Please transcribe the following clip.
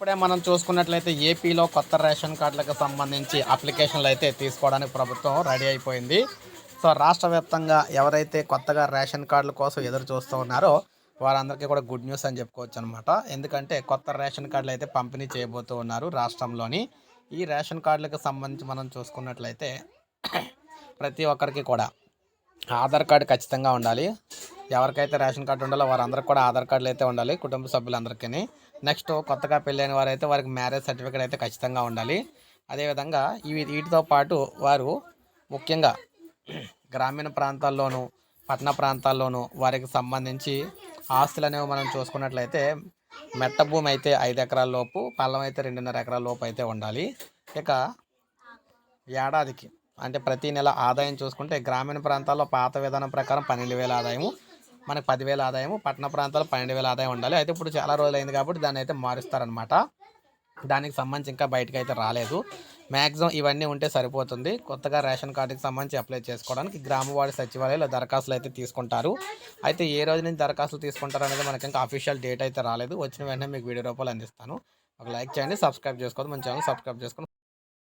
ఇప్పుడే మనం చూసుకున్నట్లయితే ఏపీలో కొత్త రేషన్ కార్డులకు సంబంధించి అప్లికేషన్లు అయితే తీసుకోవడానికి ప్రభుత్వం రెడీ అయిపోయింది. సో రాష్ట్ర వ్యాప్తంగా ఎవరైతే కొత్తగా రేషన్ కార్డుల కోసం ఎదురు చూస్తూ ఉన్నారో వారందరికీ కూడా గుడ్ న్యూస్ అని చెప్పుకోవచ్చు అనమాట. ఎందుకంటే కొత్త రేషన్ కార్డులు అయితే పంపిణీ చేయబోతూ ఉన్నారు రాష్ట్రంలోని. ఈ రేషన్ కార్డులకు సంబంధించి మనం చూసుకున్నట్లయితే ప్రతి ఒక్కరికి కూడా ఆధార్ కార్డు ఖచ్చితంగా ఉండాలి. ఎవరికైతే రేషన్ కార్డు ఉండాలో వారందరికీ కూడా ఆధార్ కార్డులు అయితే ఉండాలి, కుటుంబ సభ్యులందరికీ. నెక్స్ట్ కొత్తగా పెళ్ళైన వారైతే వారికి మ్యారేజ్ సర్టిఫికేట్ అయితే ఖచ్చితంగా ఉండాలి. అదేవిధంగా వీటితో పాటు వారు ముఖ్యంగా గ్రామీణ ప్రాంతాల్లోనూ పట్టణ ప్రాంతాల్లోనూ వారికి సంబంధించి ఆస్తులు అనేవి మనం చూసుకున్నట్లయితే మెట్ట భూమి అయితే 5 ఎకరాల లోపు, పల్లం అయితే 2.5 ఎకరాల లోపు అయితే ఉండాలి. ఇక ఏడాదికి అంటే ప్రతి నెల ఆదాయం చూసుకుంటే గ్రామీణ ప్రాంతాల్లో పాత విధానం ప్రకారం 12,000 ఆదాయము, మనకు 10,000 ఆదాయము, పట్టణ ప్రాంతాల్లో 12,000 ఆదాయం ఉండాలి. అయితే ఇప్పుడు చాలా రోజులు అయింది కాబట్టి దాన్ని అయితే మారుస్తారనమాట. దానికి సంబంధించి ఇంకా బయటకు అయితే రాలేదు. మ్యాక్సిమం ఇవన్నీ ఉంటే సరిపోతుంది. కొత్తగా రేషన్ కార్డుకి సంబంధించి అప్లై చేసుకోవడానికి గ్రామవాడి సచివాలయంలో దరఖాస్తులు అయితే తీసుకుంటారు. అయితే ఏ రోజు నుంచి దరఖాస్తులు తీసుకుంటారు అనేది మనకి ఇంకా అఫీషియల్ డేట్ అయితే రాలేదు. వచ్చిన వెంటనే మీకు వీడియో రూపాయలు అందిస్తాను. ఒక లైక్ చేయండి, సబ్స్క్రైబ్ చేసుకోవద్దు, మన ఛానల్ సబ్స్క్రైబ్ చేసుకోండి.